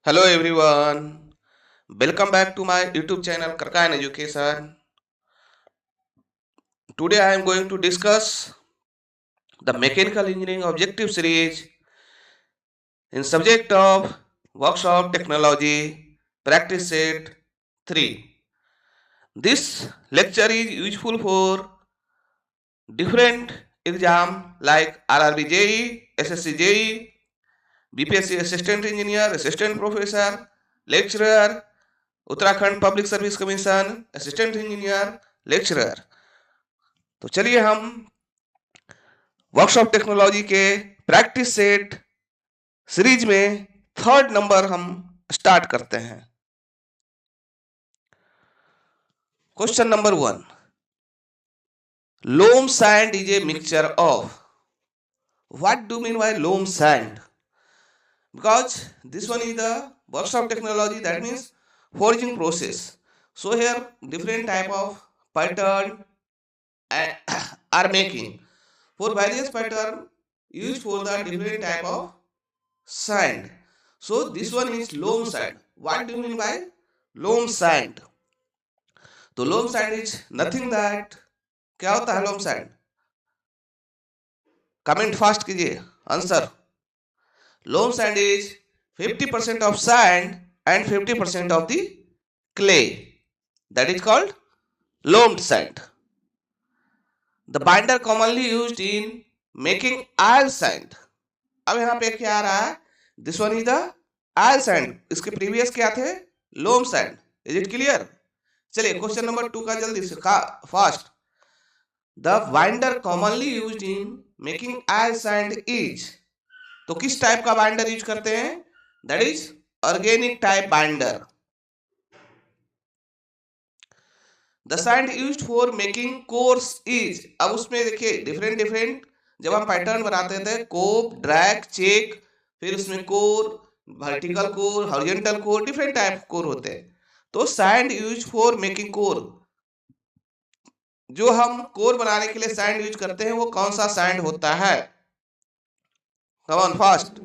Hello everyone, welcome back to my YouTube channel Karkayan Education. Today I am going to discuss the Mechanical Engineering Objective Series in subject of Workshop Technology Practice Set 3. This lecture is useful for different exam like RRB JEE, SSC JEE, BPSC Assistant Engineer, Assistant Professor, Lecturer, Uttarakhand public service commission, assistant engineer, lecturer. तो चलिए हम workshop technology के practice set series में third number हम start करते हैं। Question number 1, loam sand is a mixture of. What do you mean by loam sand? Because this one is the workshop technology, that means forging process. So here different type of pattern are making. For various pattern used for the different type of sand. So this one is loam sand. What do you mean by loam sand? तो loam sand is nothing that, क्या होता है loam sand? Comment fast कीजिए answer. Loam sand is 50% of sand and 50% of the clay. That is called loam sand. The binder commonly used in making oil sand. अब यहाँ पे क्या आ रहा है? This one is the oil sand. इसके previous क्या थे? loam sand. Is it clear? चलिए क्वेश्चन नंबर 2 का जल्दी से fast. The binder commonly used in making oil sand is, तो किस टाइप का बाइंडर यूज करते हैं? That is organic type binder. The sand used for making course is, अब उसमें देखिए डिफरेंट जब हम पैटर्न बनाते थे, कोप, ड्रैग, चेक, फिर उसमें core, vertical core, horizontal core, different type core होते हैं। तो sand use for making core, जो हम कोर बनाने के लिए सैंड यूज करते हैं वो कौन सा सैंड होता है? Come on fast.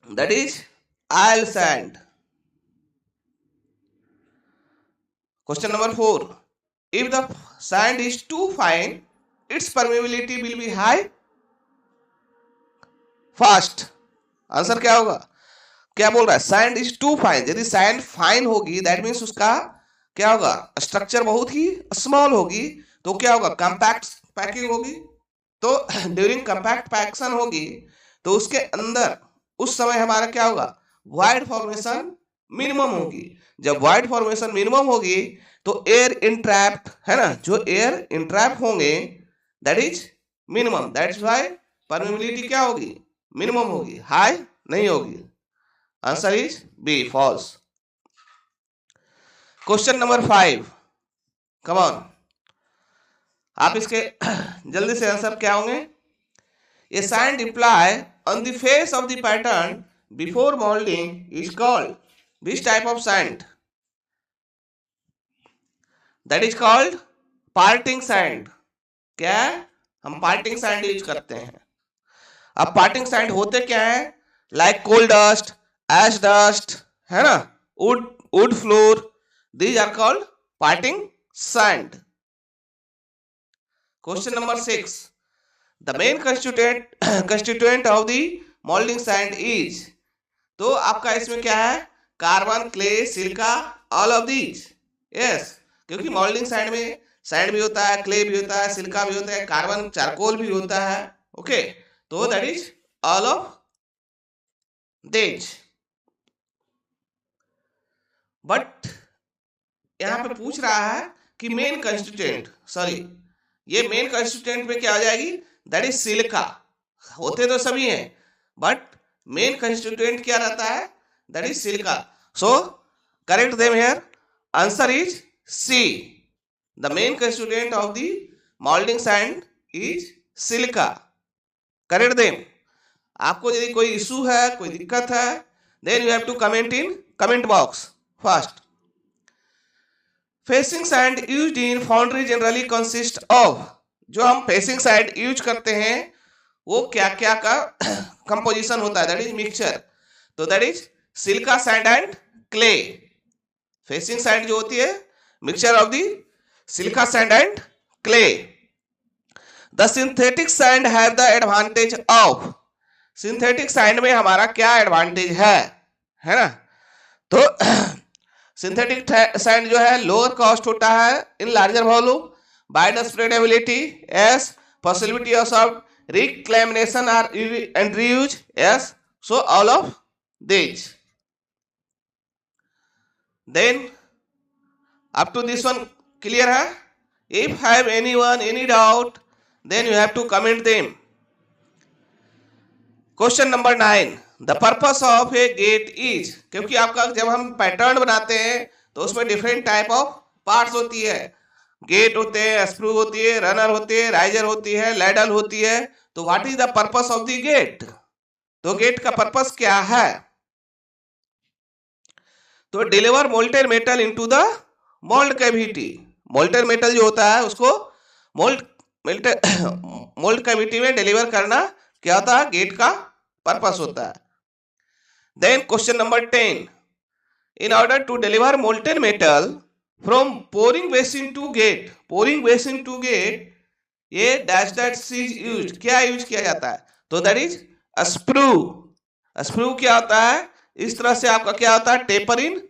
That is oil sand. Question number 4. If the sand is too fine, its permeability will be high. Fast. Answer क्या होगा? क्या बोल रहा है? Sand is too fine. यदि सैंड फाइन होगी दैट मीन्स उसका क्या होगा? स्ट्रक्चर बहुत ही स्मॉल होगी, तो क्या होगा? कॉम्पैक्ट पैकिंग होगी। तो ड्यूरिंग कंपैक्ट पैक्शन होगी तो उसके अंदर उस समय हमारा क्या होगा? वॉइड फॉर्मेशन मिनिमम होगी। जब वॉइड फॉर्मेशन मिनिमम होगी तो एयर इंट्रैप्ड है ना, जो एयर इंट्रैप होंगे that is minimum, that's why permeability क्या होगी? मिनिमम होगी, हाई नहीं होगी। Answer is B, false. Question number 5, come on, आप इसके जल्दी से आंसर क्या होंगे? A sand apply on the face of the pattern before moulding is called, which type of sand? That is called parting sand. क्या? हम parting sand use करते हैं। अब पार्टिंग सैंड होते क्या है? Like coal dust, ash dust, है ना, wood flour, these are called parting sand. Question number 6. The main constituent of the molding sand is, तो आपका इसमें क्या है? Carbon, clay, silica, all of these. Yes, क्योंकि मोल्डिंग सैंड में sand भी होता है, क्ले भी होता है, सिलिका भी होता है, कार्बन, चारकोल भी होता है। ओके, तो that is all of these. But यहां पे पूछ रहा है कि मेन कंस्टिट्यूएंट, सॉरी ये मेन कंस्टिट्यूएंट में क्या आ जाएगी? That is silica. होते तो सभी हैं बट मेन कंस्टिट्यूएंट क्या रहता है? That is silica. So correct them here, answer is C. The main constituent of the moulding sand is silica. Correct them. आपको यदि कोई इशू है, कोई दिक्कत है, then you have to comment in comment box fast. Facing sand used in foundry generally consist of, जो हम facing sand use करते हैं वो क्या क्या का कंपोजिशन होता है? That is mixture. तो that is silica sand and clay. Facing sand जो होती है mixture of the silica sand and clay. The synthetic sand have the advantage of, synthetic sand में हमारा क्या एडवांटेज है ना। तो सिंथेटिक सैंड जो है लोअर कॉस्ट होता है in larger volume, wider spreadability, as possibility of reclamation or and reuse, yes, so all of these. Then up to this one clear है? If have anyone any doubt, then you have to comment them. Question number 9, the purpose of a gate is, क्योंकि आपका जब हम pattern बनाते हैं तो उसमें different type of parts होती है, गेट होते हैं, स्क्रू होती है, रनर होती है, राइजर होती है, लैडल होती है। तो what is the purpose of the gate, तो गेट का पर्पस क्या है, तो deliver molted metal into the mould cavity. Molted metal जो होता है उसको मोल्ड कैविटी में डिलीवर करना क्या होता है, गेट का पर्पस होता है। Then question number 10, in order to deliver molted metal from pouring basin to gate, pouring basin to gate, ये डैश डैश इज यूज्ड, क्या यूज किया जाता है, तो दैट इज स्प्रू। स्प्रू क्या होता है, इस तरह से आपका क्या होता है, टेपर इन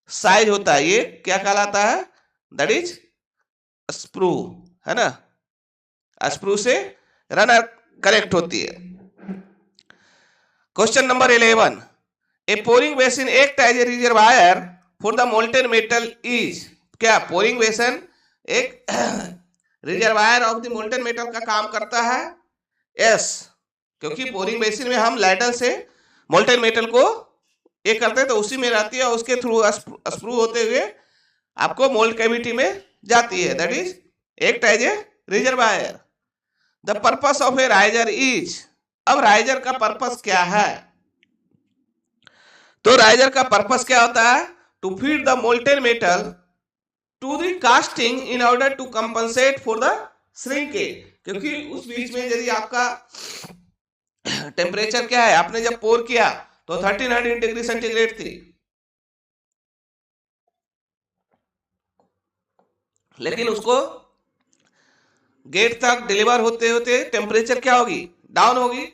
साइज होता है, ये क्या कहलाता है, दैट इज स्प्रू, है ना। स्प्रू से रनर कनेक्ट होती है। Question number 11, a pouring basin act as a reservoir for the molten metal is, क्या पोरिंग बेसन एक reservoir of the molten metal का काम करता है, यस, क्योंकि पोरिंग बेसिन में हम लैडल से मोल्टेन मेटल को एक करते हैं तो उसी में रहती है, उसके थ्रू स्प्रू होते हुए आपको मोल्ड कैविटी में जाती है, that is act as a reservoir. The purpose of a riser is, अब राइजर का पर्पस क्या है, तो राइजर का पर्पस क्या होता है, to feed the molten metal to the casting in order to compensate for the shrinkage, क्योंकि उस बीच में यदि आपका टेम्परेचर क्या है, आपने जब पोर किया तो 1300 डिग्री सेंटीग्रेड थी, लेकिन उसको गेट तक डिलीवर होते होते टेम्परेचर क्या होगी, डाउन होगी,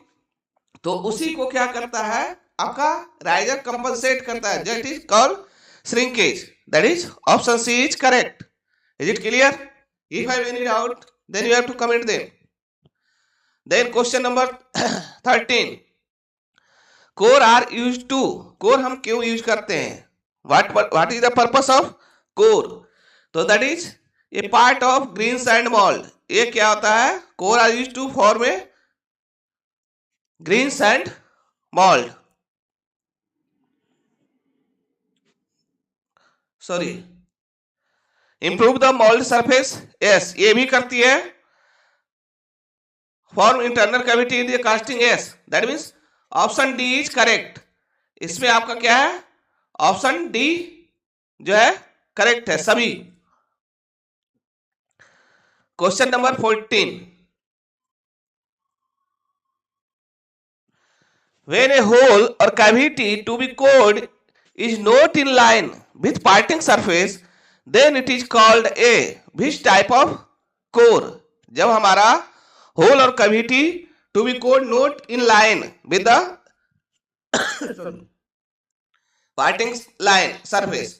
तो उसी को क्या करता है आपका राइजर कंपनसेट करता है, that is called shrinkage, that is option C is correct. Is it clear? If I have any doubt, then you have to comment them. Then question number 13, core are used to, core हम क्यों use करते हैं, what is the purpose of core, तो that is a part of green sand mold, ये क्या होता है, core are used to form a green sand mold, sorry improve the mould surface, yes, ये भी करती है, form internal cavity in the casting, yes, that means option D is correct. इसमें आपका क्या है, ऑप्शन डी जो है करेक्ट है सभी। Question number 14, when a hole और cavity to be cored is not in line with parting surface, then it is called a which type of core, जब हमारा होल और cavity to be cored not in line with the parting line surface,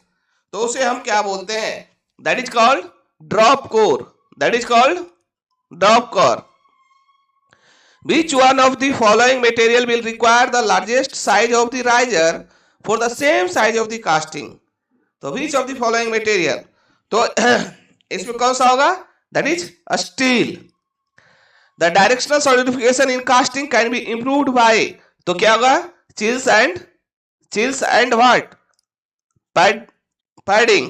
तो उसे हम क्या बोलते हैं, that is called drop core, that is called drop core. Which one of the following material will require the largest size of the riser for the same size of the casting, तो which of the following material, तो इसमें कौन सा होगा, that is a steel। The directional solidification in casting can be improved by, तो क्या होगा, chills and what, padding।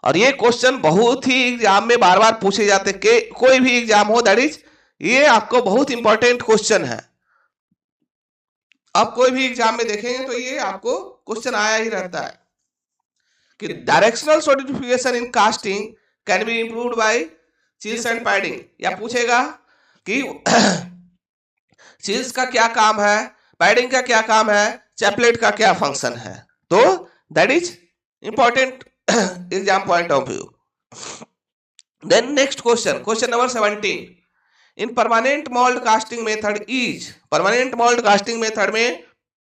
और ये क्वेश्चन बहुत ही एग्जाम में बार बार पूछे जाते, कि कोई भी एग्जाम हो, दैट इज ये आपको बहुत इंपॉर्टेंट क्वेश्चन है, आप कोई भी एग्जाम में देखेंगे तो ये आपको क्वेश्चन आया ही रहता है कि directional solidification in casting can be improved by chills and padding, या पूछेगा कि चिल्स का क्या काम है, पैडिंग का क्या काम है, चैपलेट का क्या फंक्शन है। तो that is important exam point of view. Then next question, question number 17, in permanent mould casting method is, permanent mould casting method में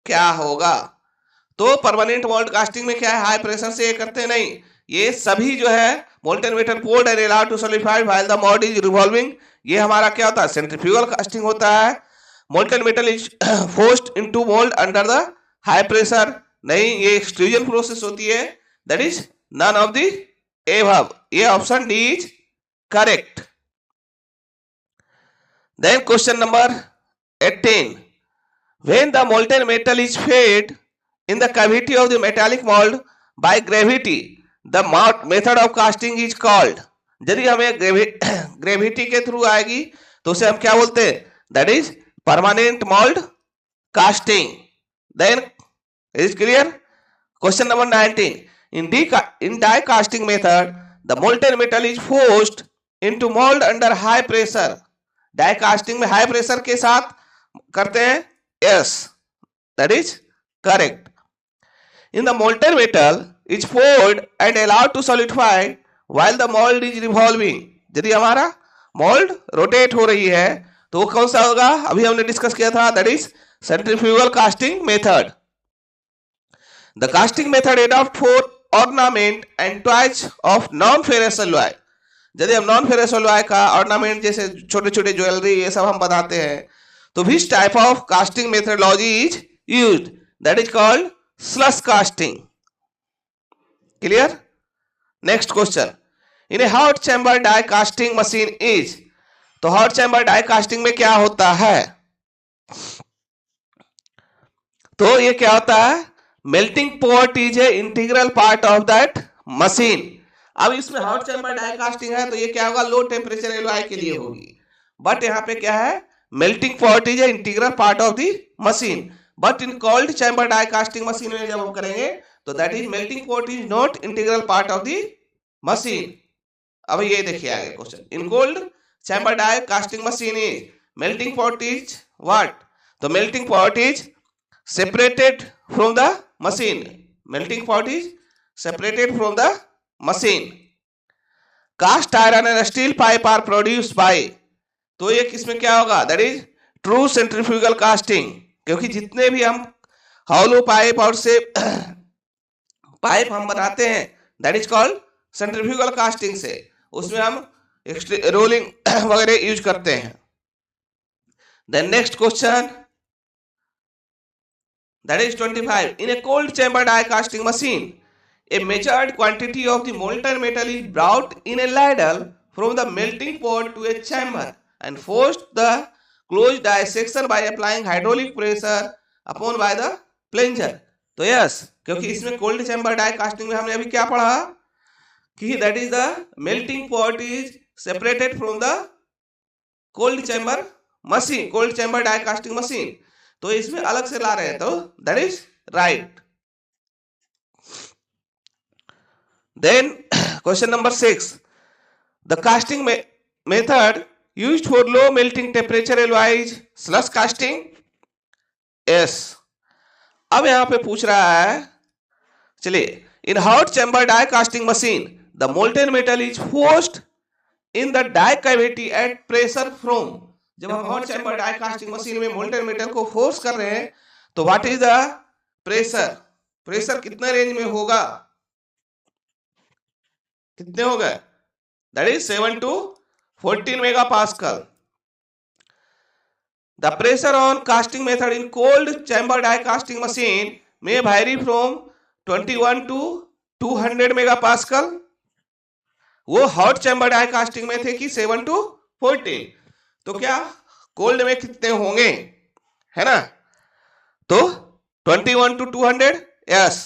क्या होगा। तो परमानेंट मोल्ड कास्टिंग में क्या है, हाई प्रेशर से ये करते हैं नहीं, ये सभी जो है molten metal poured and allowed to solidify while the mould is revolving, ये हमारा क्या होता है, सेंट्रीफ्यूगल कास्टिंग होता है। Molten metal is forced into mould under the high pressure, नहीं ये एक्सट्रूजन प्रोसेस होती है, that is none of the above, ये option D is correct. Then question number 18, when the molten metal is fed in the cavity of the metallic mold by gravity, the method of casting is called, यदि हमें gravity के through आएगी तो उसे हम क्या बोलते हैं, that is permanent mould casting. Then is clear. Question number 19, in die casting method the molten metal is forced into mold under high pressure, die casting में हाई प्रेशर के साथ करते हैं, yes, that is correct. In the molten metal is poured and allowed to solidify while the mold is revolving, यदि हमारा mould rotate हो रही है तो वो कौन सा होगा, अभी हमने डिस्कस किया था, that is centrifugal casting method. The casting method adopt for ornament and toys of non ferrous alloy, यदि हम नॉन फेरस एलॉय का ऑर्नामेंट जैसे छोटे छोटे ज्वेलरी ये सब हम बनाते हैं तो which type of casting methodology is used, that is called slush casting. Clear? Next question, in a hot chamber die casting machine is, तो hot chamber die casting में क्या होता है, तो ये क्या होता है, melting pot is a integral part of that machine। अब इसमें hot chamber die casting है तो ये क्या होगा, लो टेम्परेचर एलॉय के लिए होगी, बट यहाँ पे क्या है, melting pot is an integral part of the machine, but in cold chamber die casting machine में जब हम करेंगे तो that is melting pot is not integral part of the machine। अब ये देखिए आगे question, in cold chamber die casting machine is melting pot is what, तो melting pot is separated from the machine, melting pot is separated from the machine। cast iron and steel pipe are produced by, तो ये किसमें क्या होगा, that is true centrifugal casting, क्योंकि जितने भी हम हॉलो पाइप और से पाइप हम बनाते हैं that is called centrifugal casting से, उसमें हम रोलिंग वगैरह यूज करते हैं। Then next question, that is 25, in a cold chamber die casting machine a measured quantity of the molten metal is brought in a ladle from the melting pot to a chamber and forced the closed dissection by applying hydraulic pressure upon by the plunger। तो yes, क्योंकि इसमें cold chamber die casting में हमने अभी क्या पढ़ा कि that is the melting pot is separated from the cold chamber machine, cold chamber die casting machine, तो इसमें अलग से ला रहे हैं, तो that is right. Then question number 6, the casting method used for low melting temperature alloy is slush casting, yes। अब यहां पे पूछ रहा है, चलिए, in hot chamber die casting machine the molten metal is forced in the die cavity at pressure from, जब हम hot chamber die casting machine में molten metal को फोर्स कर रहे हैं तो what is the pressure, pressure कितने range में होगा, कितने होगा, that is 7 to 14 megapascal। The pressure on casting method in cold chamber die casting machine may vary from 21 to 200 megapascal। वो हॉट चैम्बर डाई कास्टिंग में थे कि 7 to 14, तो क्या कोल्ड में कितने होंगे, है ना, तो 21 to 200, yes.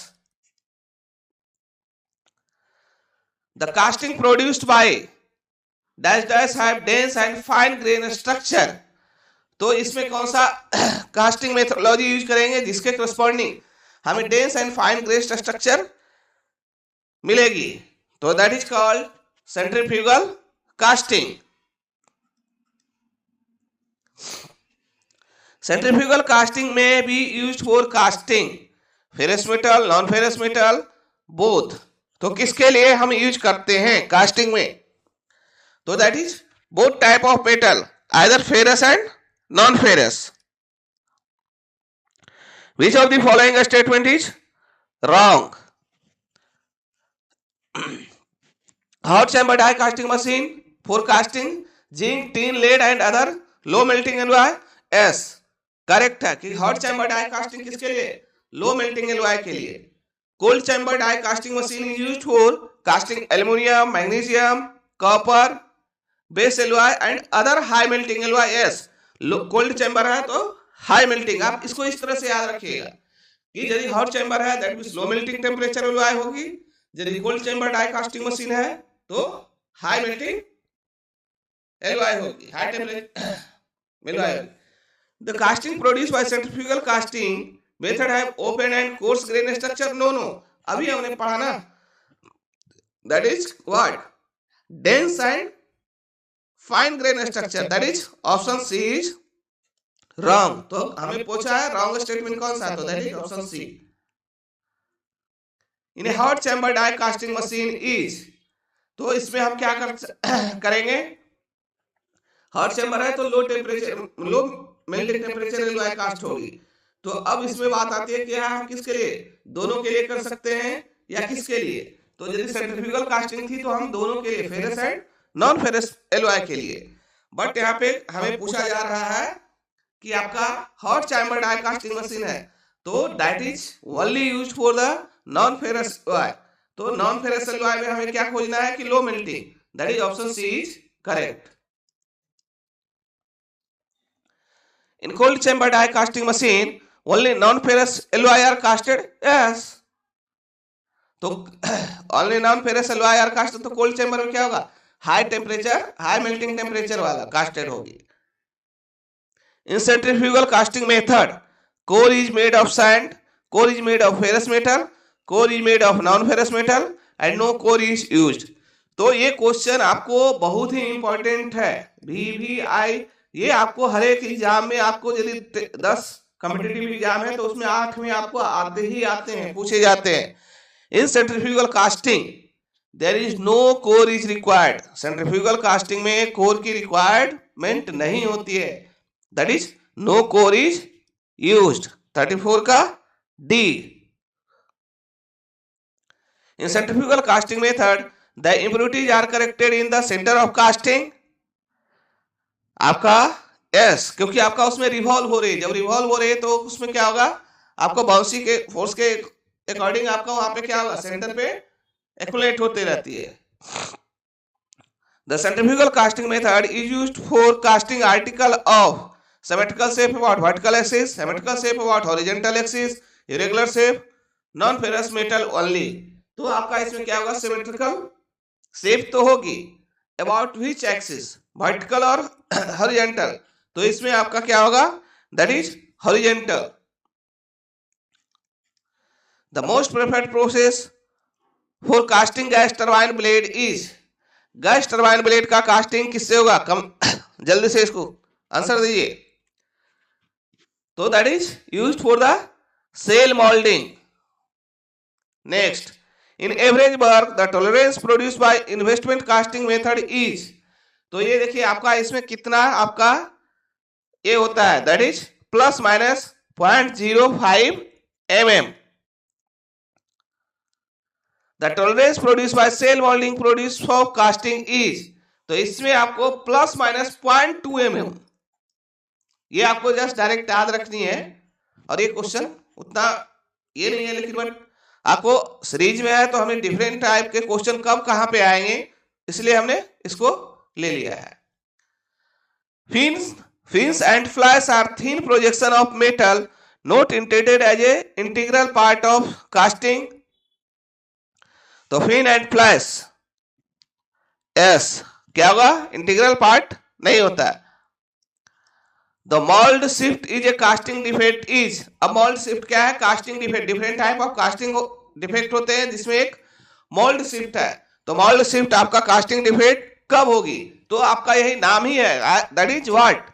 The casting produced by dash dash have dense and fine grain structure, तो इसमें कौन सा कास्टिंग मेथोडोलॉजी यूज करेंगे जिसके करस्पॉन्डिंग हमें dense and fine grain structure मिलेगी, तो that is called centrifugal casting. Centrifugal casting में be used for casting ferrous metal, non ferrous metal both. तो किसके लिए हम यूज करते हैं कास्टिंग में? तो that is both type of metal, either ferrous and non ferrous. Which of the following statement is wrong? Hot chamber die casting machine for casting zinc, tin, lead and other low melting alloy? Yes, correct है कि hot chamber die casting किसके लिए? Low melting alloy के लिए। Cold chamber die casting machine is used for casting aluminium, magnesium, copper, base alloy and other high melting alloy. Yes, cold chamber है तो high melting. आप इसको इस तरह से याद रखिएगा कि यदि हॉट चैम्बर है that means low melting temperature alloy होगी, यदि cold chamber die casting machine है तो हाई मेल्टिंग एलॉय होगी, high temperature alloy. The casting produced by centrifugal casting method have open and coarse grain structure. No no, अभी हमने पढ़ा ना, that is what? Dense and fine grain structure. That is option C is wrong. तो हमें पूछा है wrong statement कौन सा? तो that is option C. In a hot chamber die casting machine is, तो इसमें हम क्या करेंगे? हॉट चैम्बर है तो low temperature, low melting temperature alloy cast होगी। तो अब इसमें बात आती है कि हम किसके लिए? दोनों के लिए कर सकते हैं या किसके लिए? तो यदि सेंट्रीफ्यूगल कास्टिंग थी तो हम दोनों के लिए, ferrous and non ferrous alloy के लिए। बट यहाँ पे हमें पूछा जा रहा है कि आपका hot chamber die casting machine है तो that is only used for the non ferrous alloy. तो नॉन फेरस एलॉय में हमें क्या खोजना है? कि low melting. That is option C is correct. In cold chamber die casting machine only non ferrous alloy are casted. Yes, तो only non ferrous alloy are casted. तो cold chamber में क्या होगा? High temperature, high melting temperature वाला casted होगी। In centrifugal casting method, core is made of sand, core is made of ferrous metal, core is made of non-ferrous metal, and no core is used. तो ये question आपको बहुत ही important है। VVI ये आपको हर एक एग्जाम में, आपको यदि 10 कॉम्पिटिटिव एग्जाम है तो उसमें 8 में आपको आते ही आते हैं, पूछे जाते हैं। In centrifugal casting there is no core is required. Centrifugal casting में कोर की रिक्वायरमेंट नहीं होती है। That is no core is used। 34 का D। In centrifugal casting method, the impurities are corrected in the center of casting। आपका S, क्योंकि आपका उसमें रिवॉल्व हो रही है। जब रिवॉल्व हो रही है तो उसमें क्या होगा? आपको बाउंसी के फोर्स के अकॉर्डिंग आपका वहां पे क्या होगा? सेंटर पे एक्युमुलेट होते रहती है। The centrifugal casting method is used for casting article of symmetrical shape about vertical axis, symmetrical shape about horizontal axis, irregular shape, non-ferrous metal only। तो आपका इसमें क्या होगा? सिमेट्रिकल शेप तो होगी, अबाउट विच एक्सिस? वर्टिकल और horizontal. तो इसमें आपका क्या होगा? That is horizontal. The most preferred process for casting gas turbine blade is. Gas turbine blade का कास्टिंग किससे होगा? जल्दी से इसको आंसर दीजिए। तो that is used for the shell moulding. Next, in average work the tolerance produced by investment casting method is. तो ये देखिए आपका इसमें कितना आपका ये होता है? That is plus minus 0.05 mm। The tolerance produced by shell moulding produced for casting is. तो इसमें आपको प्लस माइनस 0.2 mm ये आपको जस्ट डायरेक्ट याद रखनी है। और ये क्वेश्चन उतना ये नहीं है, लेकिन बट आपको सीरीज में है तो हमें डिफरेंट टाइप के क्वेश्चन कब कहां पे आएंगे इसलिए हमने इसको ले लिया है। Fins and flash are thin projection of metal not intended as a integral part of casting। तो फिन एंड फ्लैश यस क्या होगा? इंटीग्रल पार्ट नहीं होता है। The mould shift is a casting defect is. अब मोल्ड शिफ्ट क्या है? Casting defect. Different type of casting defect होते हैं जिसमें एक मोल्ड शिफ्ट है। तो मोल्ड शिफ्ट आपका कास्टिंग डिफेक्ट कब होगी? तो आपका यही नाम ही है, that is what?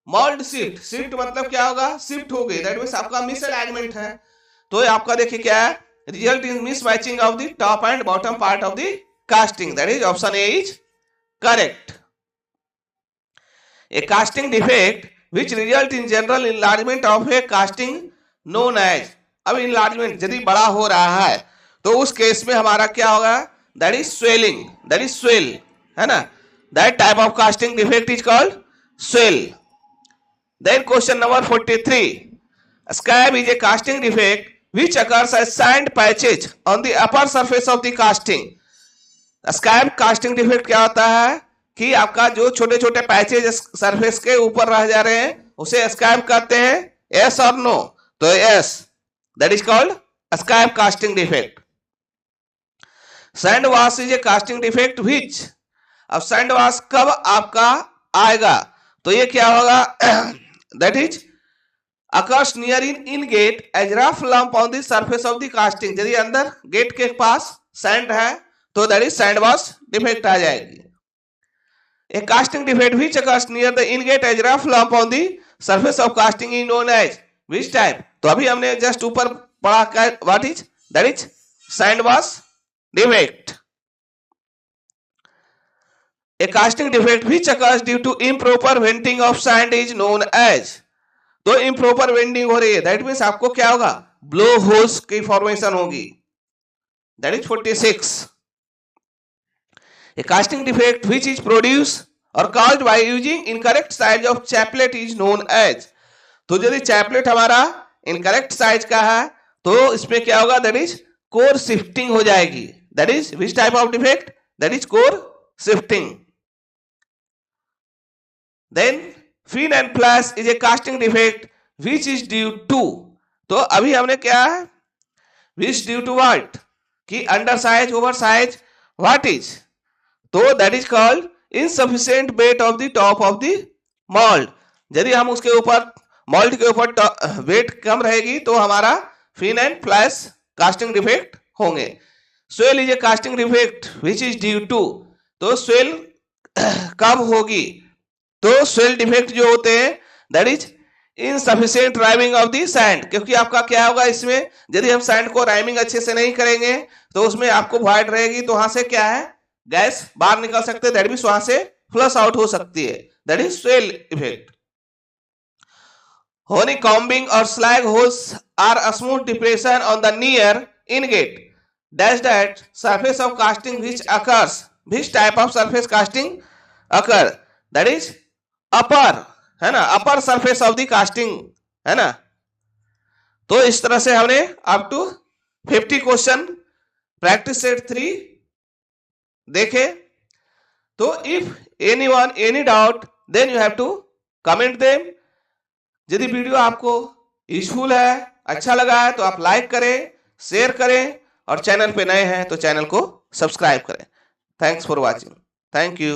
Mould shift, shift मतलब क्या होगा, शिफ्ट हो गई, दैट मींस आपका मिस अलाइनमेंट है। तो आपका देखिए क्या है, result in mismatching of the top and bottom part of the casting, that is option A is correct. A casting defect which result in general enlargement of a casting known as, अब enlargement यदि बड़ा हो रहा है तो उस case में हमारा क्या होगा, that is swelling, that is swell, है ना, that type of casting defect is called swell. Then question number 43. Scab is a casting defect which occurs as sand patches on the upper surface of the casting. Scab casting defect क्या होता है कि आपका जो छोटे छोटे patches surface के ऊपर रह जा रहे हैं उसे स्कैब कहते हैं, यस और नो, तो yes, that is called scab casting defect. Sand wash is a casting defect which, अब सैंड वॉश कब आपका आएगा, तो ये क्या होगा, that is occurs near in gate as rough lump on the surface of the casting, यदि अंदर गेट के पास सैंड है तो that is sand wash defect आ जाएगी। A casting defect which occurs near the in gate as rough lump on the surface of casting is known as which type, तो अभी हमने just ऊपर पढ़ा क्या, what is, that is sand wash defect। A casting defect which occurs due to improper venting of sand is known as, तो improper venting हो रही है, that means आपको क्या होगा, ब्लो होल्स की फॉर्मेशन होगी, that is 46। A casting defect which is produced or caused by using incorrect size of chaplet is known as, तो यदि चैपलेट हमारा इनकरेक्ट साइज का है तो इसमें क्या होगा, that is core shifting हो जाएगी, that is which type of defect, that is core shifting। Then fin and flash is a casting defect which is due to, तो अभी हमने क्या है, which due to what, कि under size over size, what is, तो that is called insufficient weight of the top of the mold, यदि हम उसके ऊपर मोल्ड के ऊपर वेट कम रहेगी तो हमारा fin and flash casting defect होंगे। Swell is a casting defect which is due to, तो स्वेल कब होगी, तो स्वेल डिफेक्ट जो होते हैं that is insufficient ramming of the sand, क्योंकि आपका क्या होगा इसमें, यदि हम सैंड को राइमिंग अच्छे से नहीं करेंगे तो उसमें आपको वॉइड रहेगी, तो वहां से क्या है, गैस बाहर निकल सकते हैं, दैट मींस वहां से फ्लश आउट हो सकती है, that is swell effect. Honeycombing or slag holes are a smooth depression on the near ingate dash that surface of casting which occurs, which type of surface casting occur, that is upper, है ना, upper surface of the casting, है ना। तो इस तरह से हमने up to 50 question practice set 3 देखे। तो if anyone any doubt then you have to comment them. यदि वीडियो आपको यूजफुल है, अच्छा लगा है तो आप लाइक करें, शेयर करें और चैनल पे नए हैं तो चैनल को सब्सक्राइब करें। Thanks for watching, thank you.